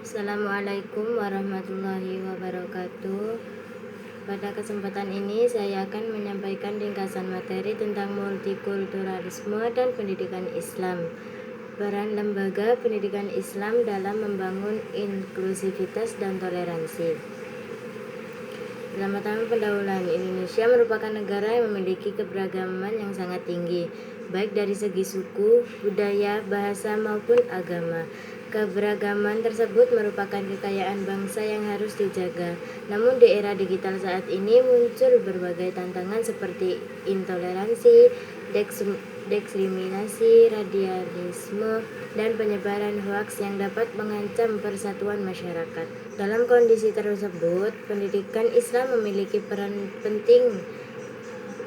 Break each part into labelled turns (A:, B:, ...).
A: Assalamualaikum warahmatullahi wabarakatuh. Pada kesempatan ini saya akan menyampaikan ringkasan materi tentang multikulturalisme dan pendidikan Islam. Peran lembaga pendidikan Islam dalam membangun inklusivitas dan toleransi. Pertama-tama, pendahuluan. Indonesia merupakan negara yang memiliki keberagaman yang sangat tinggi, baik dari segi suku, budaya, bahasa maupun agama. Keberagaman tersebut merupakan kekayaan bangsa yang harus dijaga. Namun di era digital saat ini muncul berbagai tantangan seperti intoleransi, diskriminasi, radikalisme, dan penyebaran hoaks yang dapat mengancam persatuan masyarakat. Dalam kondisi tersebut, pendidikan Islam memiliki peran penting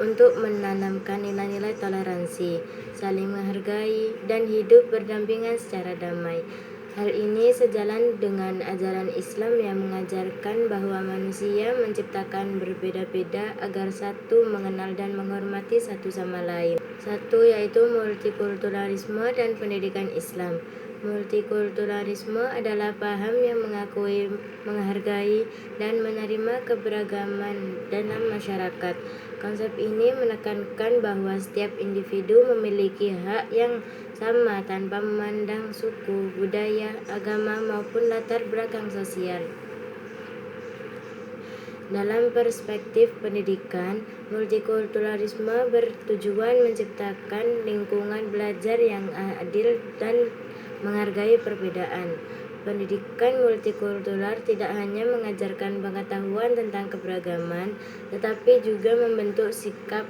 A: untuk menanamkan nilai-nilai toleransi, saling menghargai, dan hidup berdampingan secara damai. Hal ini sejalan dengan ajaran Islam yang mengajarkan bahwa manusia menciptakan berbeda-beda agar satu mengenal dan menghormati satu sama lain. Satu yaitu multikulturalisme dan pendidikan Islam. Multikulturalisme adalah paham yang mengakui, menghargai, dan menerima keberagaman dalam masyarakat. Konsep ini menekankan bahwa setiap individu memiliki hak yang sama tanpa memandang suku, budaya, agama, maupun latar belakang sosial. Dalam perspektif pendidikan, multikulturalisme bertujuan menciptakan lingkungan belajar yang adil dan menghargai perbedaan. Pendidikan multikultural tidak hanya mengajarkan pengetahuan tentang keberagaman, tetapi juga membentuk sikap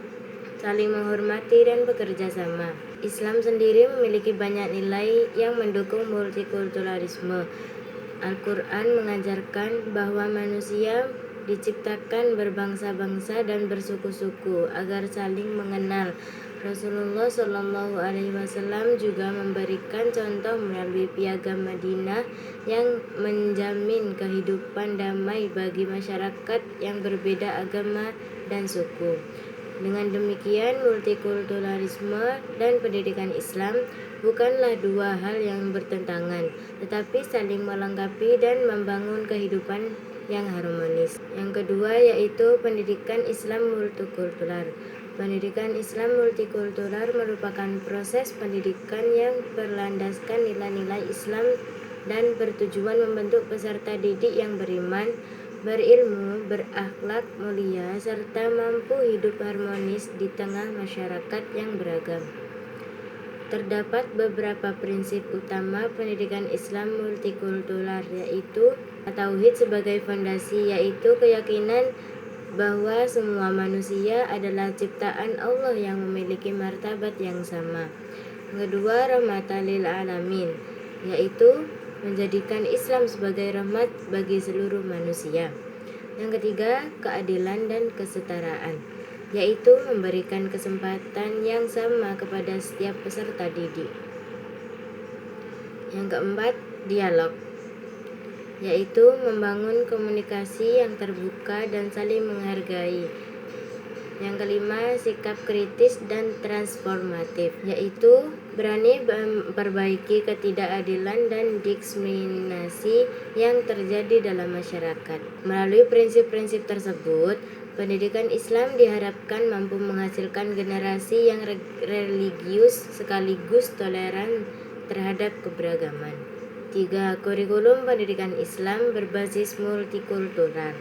A: saling menghormati dan bekerja sama. Islam sendiri memiliki banyak nilai yang mendukung multikulturalisme. Al-Quran mengajarkan bahwa manusia diciptakan berbangsa-bangsa dan bersuku-suku agar saling mengenal. Rasulullah Shallallahu Alaihi Wasallam juga memberikan contoh melalui Piagam Madinah yang menjamin kehidupan damai bagi masyarakat yang berbeda agama dan suku. Dengan demikian, multikulturalisme dan pendidikan Islam bukanlah dua hal yang bertentangan, tetapi saling melengkapi dan membangun kehidupan yang harmonis. Yang kedua yaitu pendidikan Islam multikultural. Pendidikan Islam multikultural merupakan proses pendidikan yang berlandaskan nilai-nilai Islam dan bertujuan membentuk peserta didik yang beriman, berilmu, berakhlak mulia, serta mampu hidup harmonis di tengah masyarakat yang beragam. Terdapat beberapa prinsip utama pendidikan Islam multikultural, yaitu tauhid sebagai fondasi, yaitu keyakinan bahwa semua manusia adalah ciptaan Allah yang memiliki martabat yang sama. Kedua, rahmatan lil alamin, yaitu menjadikan Islam sebagai rahmat bagi seluruh manusia. Yang ketiga, keadilan dan kesetaraan, yaitu memberikan kesempatan yang sama kepada setiap peserta didik. Yang keempat, dialog, yaitu membangun komunikasi yang terbuka dan saling menghargai. Yang kelima, sikap kritis dan transformatif, yaitu berani memperbaiki ketidakadilan dan diskriminasi yang terjadi dalam masyarakat. Melalui prinsip-prinsip tersebut, pendidikan Islam diharapkan mampu menghasilkan generasi yang religius sekaligus toleran terhadap keberagaman. 3. Kurikulum pendidikan Islam berbasis multikultural.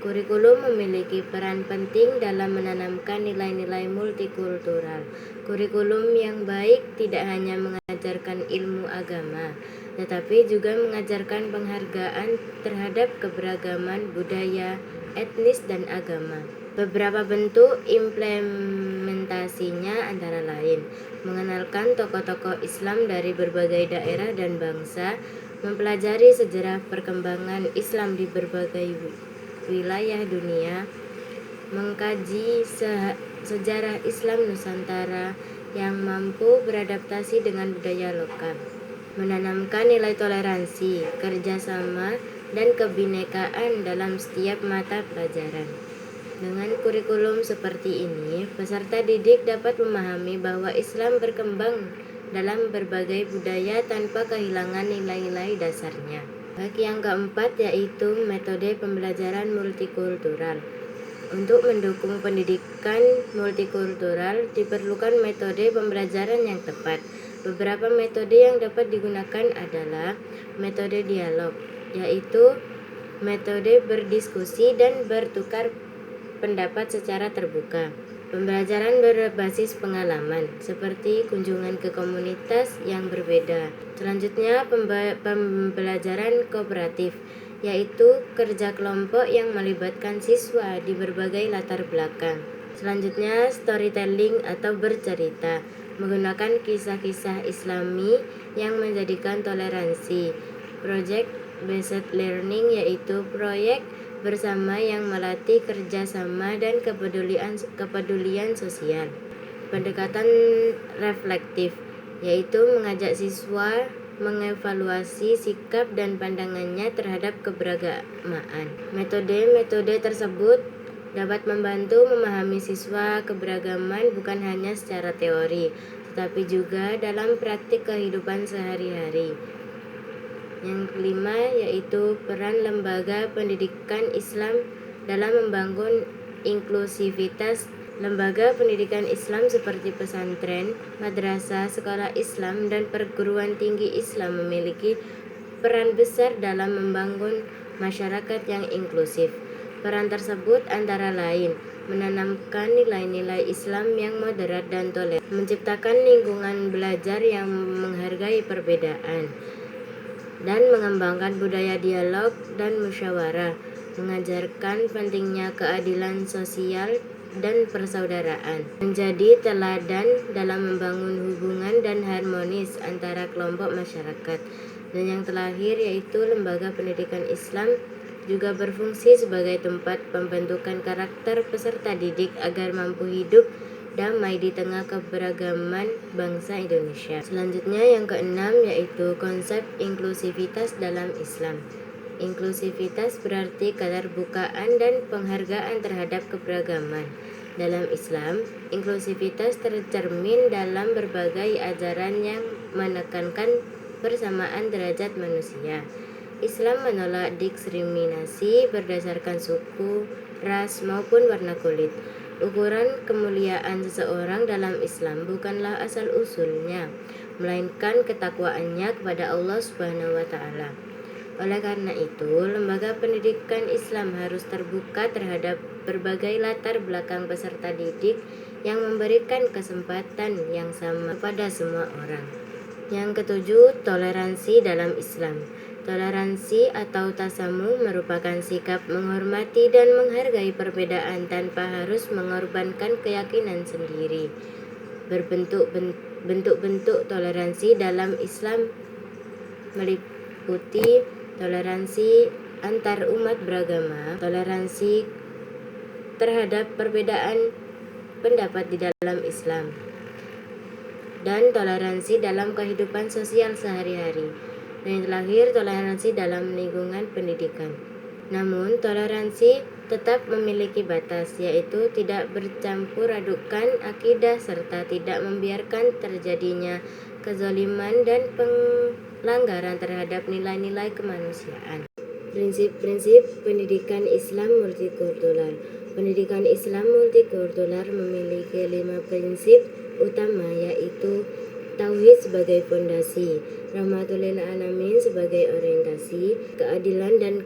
A: Kurikulum memiliki peran penting dalam menanamkan nilai-nilai multikultural. Kurikulum yang baik tidak hanya mengajarkan ilmu agama, tetapi juga mengajarkan penghargaan terhadap keberagaman budaya, etnis, dan agama. Beberapa bentuk implementasinya antara lain mengenalkan tokoh-tokoh Islam dari berbagai daerah dan bangsa, mempelajari sejarah perkembangan Islam di berbagai wilayah dunia, mengkaji sejarah Islam Nusantara yang mampu beradaptasi dengan budaya lokal, menanamkan nilai toleransi, kerjasama, dan kebinekaan dalam setiap mata pelajaran. Dengan kurikulum seperti ini, peserta didik dapat memahami bahwa Islam berkembang dalam berbagai budaya tanpa kehilangan nilai-nilai dasarnya. Yang keempat yaitu metode pembelajaran multikultural. Untuk mendukung pendidikan multikultural diperlukan metode pembelajaran yang tepat. Beberapa metode yang dapat digunakan adalah metode dialog, yaitu metode berdiskusi dan bertukar pendapat secara terbuka. Pembelajaran berbasis pengalaman, seperti kunjungan ke komunitas yang berbeda. Selanjutnya, pembelajaran kooperatif, yaitu kerja kelompok yang melibatkan siswa di berbagai latar belakang. Selanjutnya, storytelling atau bercerita, menggunakan kisah-kisah Islami yang menjadikan toleransi. Project based learning, yaitu proyek bersama yang melatih kerjasama dan kepedulian sosial. Pendekatan reflektif, yaitu mengajak siswa mengevaluasi sikap dan pandangannya terhadap keberagamaan. Metode-metode tersebut dapat membantu memahami siswa keberagaman bukan hanya secara teori, tetapi juga dalam praktik kehidupan sehari-hari. Yang kelima yaitu peran lembaga pendidikan Islam dalam membangun inklusivitas. Lembaga pendidikan Islam seperti pesantren, madrasah, sekolah Islam, dan perguruan tinggi Islam memiliki peran besar dalam membangun masyarakat yang inklusif. Peran tersebut antara lain menanamkan nilai-nilai Islam yang moderat dan toleran, menciptakan lingkungan belajar yang menghargai perbedaan, dan mengembangkan budaya dialog dan musyawarah, mengajarkan pentingnya keadilan sosial dan persaudaraan, menjadi teladan dalam membangun hubungan dan harmonis antara kelompok masyarakat. Dan yang terakhir yaitu lembaga pendidikan Islam juga berfungsi sebagai tempat pembentukan karakter peserta didik agar mampu hidup damai di tengah keberagaman bangsa Indonesia. Selanjutnya yang keenam yaitu konsep inklusivitas dalam Islam. Inklusivitas berarti keterbukaan dan penghargaan terhadap keberagaman. Dalam Islam, inklusivitas tercermin dalam berbagai ajaran yang menekankan persamaan derajat manusia. Islam menolak diskriminasi berdasarkan suku, ras, maupun warna kulit. Ukuran kemuliaan seseorang dalam Islam bukanlah asal-usulnya, melainkan ketakwaannya kepada Allah Subhanahu wa Ta'ala. Oleh karena itu, lembaga pendidikan Islam harus terbuka terhadap berbagai latar belakang peserta didik yang memberikan kesempatan yang sama kepada semua orang. Yang ketujuh, toleransi dalam Islam. Toleransi atau tasamuh merupakan sikap menghormati dan menghargai perbedaan tanpa harus mengorbankan keyakinan sendiri. Bentuk-bentuk toleransi dalam Islam meliputi toleransi antar umat beragama, toleransi terhadap perbedaan pendapat di dalam Islam, dan toleransi dalam kehidupan sosial sehari-hari. Dan yang terakhir, toleransi dalam lingkungan pendidikan. Namun, toleransi tetap memiliki batas, yaitu tidak bercampur adukan akidah serta tidak membiarkan terjadinya kezaliman dan pelanggaran terhadap nilai-nilai kemanusiaan. Prinsip-prinsip pendidikan Islam multikultural. Pendidikan Islam multikultural memiliki 5 prinsip utama, yaitu tauhid sebagai fondasi, rahmatul lil alamin sebagai orientasi, keadilan dan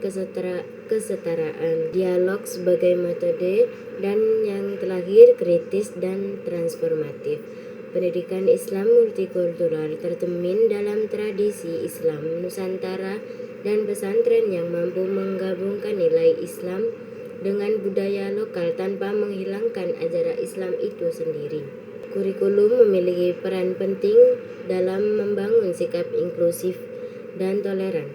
A: kesetaraan, dialog sebagai metode, dan yang terakhir kritis dan transformatif. Pendidikan Islam multikultural tercermin dalam tradisi Islam Nusantara dan pesantren yang mampu menggabungkan nilai Islam dengan budaya lokal tanpa menghilangkan ajaran Islam itu sendiri. Kurikulum memiliki peran penting dalam membangun sikap inklusif dan toleran.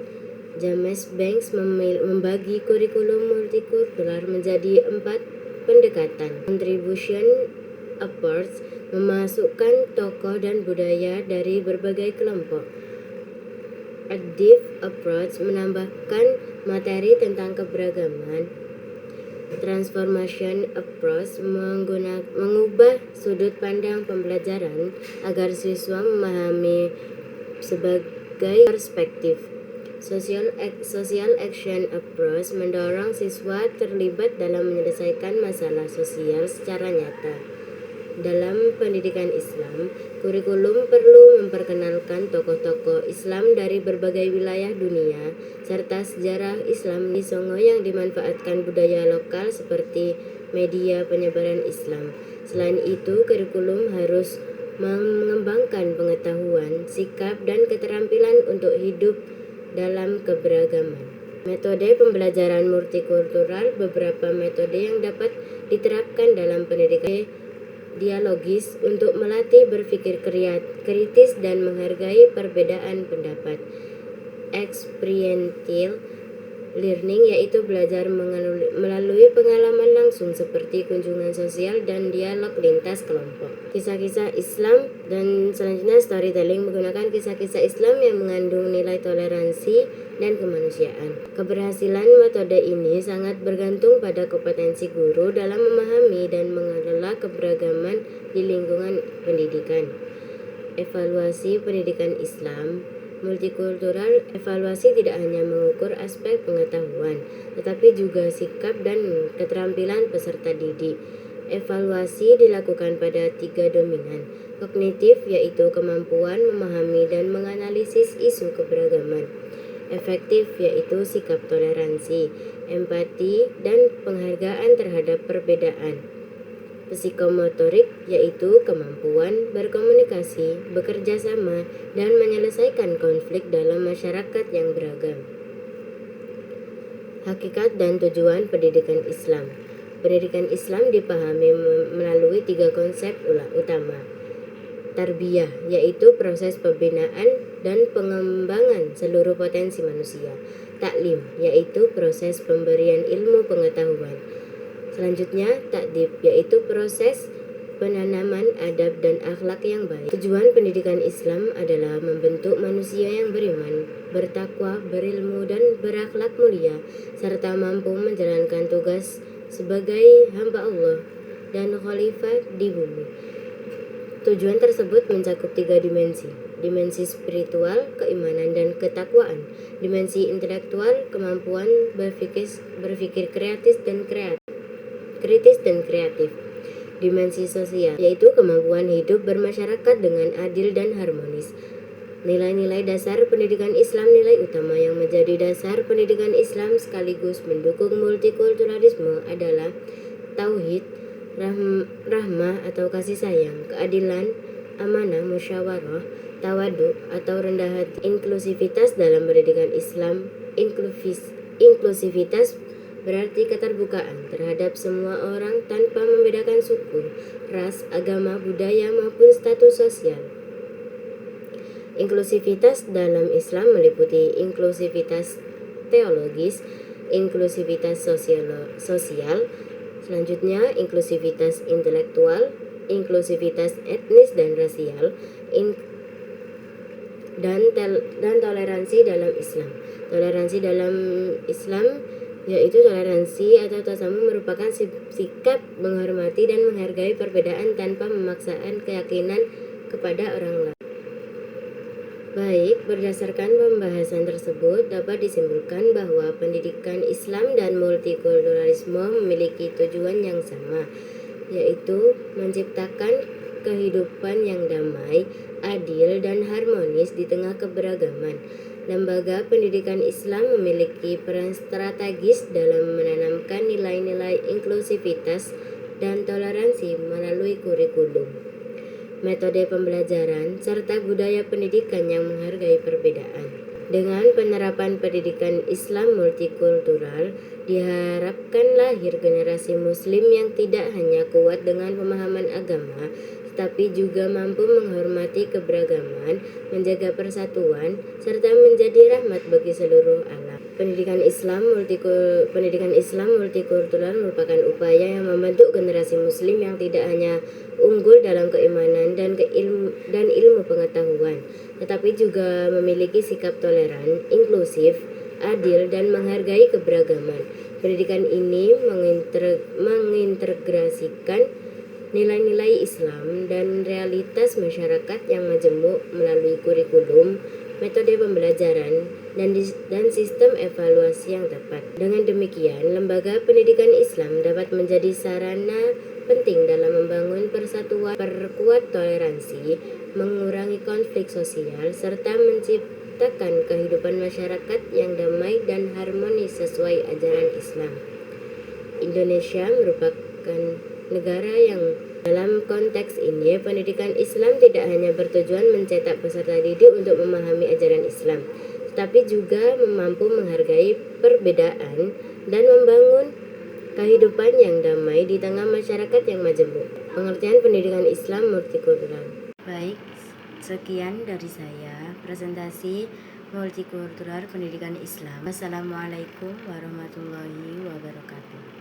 A: James Banks membagi kurikulum multikultural menjadi 4 pendekatan. Contribution approach memasukkan tokoh dan budaya dari berbagai kelompok. Adaptive approach menambahkan materi tentang keberagaman. Transformation approach mengubah sudut pandang pembelajaran agar siswa memahami sebagai perspektif. Social action approach mendorong siswa terlibat dalam menyelesaikan masalah sosial secara nyata. Dalam pendidikan Islam, kurikulum perlu memperkenalkan tokoh-tokoh Islam dari berbagai wilayah dunia, serta sejarah Islam di Songo yang dimanfaatkan budaya lokal seperti media penyebaran Islam. Selain itu, kurikulum harus mengembangkan pengetahuan, sikap, dan keterampilan untuk hidup dalam keberagaman. Metode pembelajaran multikultural. Beberapa metode yang dapat diterapkan dalam pendidikan dialogis untuk melatih berpikir kritis dan menghargai perbedaan pendapat. Experiential learning yaitu belajar melalui pengalaman langsung seperti kunjungan sosial dan dialog lintas kelompok. Kisah-kisah Islam dan selanjutnya storytelling menggunakan kisah-kisah Islam yang mengandung nilai toleransi dan kemanusiaan. Keberhasilan metode ini sangat bergantung pada kompetensi guru dalam memahami dan mengelola keberagaman di lingkungan pendidikan. Evaluasi pendidikan Islam multikultural. Evaluasi tidak hanya mengukur aspek pengetahuan, tetapi juga sikap dan keterampilan peserta didik. Evaluasi dilakukan pada 3 dominan. Kognitif, yaitu kemampuan memahami dan menganalisis isu keberagaman. Efektif, yaitu sikap toleransi, empati, dan penghargaan terhadap perbedaan. Psikomotorik, yaitu kemampuan berkomunikasi, bekerja sama, dan menyelesaikan konflik dalam masyarakat yang beragam. Hakikat dan tujuan pendidikan Islam. Pendidikan Islam dipahami melalui 3 konsep utama. Tarbiyah, yaitu proses pembinaan dan pengembangan seluruh potensi manusia. Taklim, yaitu proses pemberian ilmu pengetahuan. Selanjutnya, ta'dib, yaitu proses penanaman adab dan akhlak yang baik. Tujuan pendidikan Islam adalah membentuk manusia yang beriman, bertakwa, berilmu, dan berakhlak mulia, serta mampu menjalankan tugas sebagai hamba Allah dan khalifah di bumi. Tujuan tersebut mencakup 3 dimensi. Dimensi spiritual, keimanan, dan ketakwaan. Dimensi intelektual, kemampuan berpikir kritis dan kreatif. Dimensi sosial, yaitu kemampuan hidup bermasyarakat dengan adil dan harmonis. Nilai-nilai dasar pendidikan Islam. Nilai utama yang menjadi dasar pendidikan Islam sekaligus mendukung multikulturalisme adalah tauhid, rahmah atau kasih sayang, keadilan, amanah, musyawarah, tawadu atau rendah hati. Inklusivitas dalam pendidikan Islam. Inklusivitas berarti keterbukaan terhadap semua orang tanpa membedakan suku, ras, agama, budaya, maupun status sosial. Inklusivitas dalam Islam meliputi inklusivitas teologis, inklusivitas sosial, selanjutnya inklusivitas intelektual, inklusivitas etnis dan rasial, dan toleransi dalam Islam. Toleransi dalam Islam yaitu toleransi atau tasamu merupakan sikap menghormati dan menghargai perbedaan tanpa memaksakan keyakinan kepada orang lain. Baik, berdasarkan pembahasan tersebut dapat disimpulkan bahwa pendidikan Islam dan multikulturalisme memiliki tujuan yang sama, yaitu menciptakan kehidupan yang damai, adil, dan harmonis di tengah keberagaman. Lembaga pendidikan Islam memiliki peran strategis dalam menanamkan nilai-nilai inklusivitas dan toleransi melalui kurikulum, metode pembelajaran, serta budaya pendidikan yang menghargai perbedaan. Dengan penerapan pendidikan Islam multikultural, diharapkan lahir generasi Muslim yang tidak hanya kuat dengan pemahaman agama, tetapi juga mampu menghormati keberagaman, menjaga persatuan, serta menjadi rahmat bagi seluruh alam. Pendidikan Islam multikultural merupakan upaya yang membentuk generasi Muslim yang tidak hanya unggul dalam keimanan dan ilmu pengetahuan, tetapi juga memiliki sikap toleran, inklusif, adil, dan menghargai keberagaman. Pendidikan ini mengintegrasikan nilai-nilai Islam dan realitas masyarakat yang majemuk melalui kurikulum, metode pembelajaran, dan sistem evaluasi yang tepat. Dengan demikian, lembaga pendidikan Islam dapat menjadi sarana penting dalam membangun persatuan, perkuat toleransi, mengurangi konflik sosial, serta menciptakan kehidupan masyarakat yang damai dan harmonis sesuai ajaran Islam. Indonesia merupakan negara yang dalam konteks ini, pendidikan Islam tidak hanya bertujuan mencetak peserta didik untuk memahami ajaran Islam, tetapi juga mampu menghargai perbedaan dan membangun kehidupan yang damai di tengah masyarakat yang majemuk. Pengertian pendidikan Islam multikultural. Baik, sekian dari saya presentasi multikultural pendidikan Islam. Wassalamualaikum warahmatullahi wabarakatuh.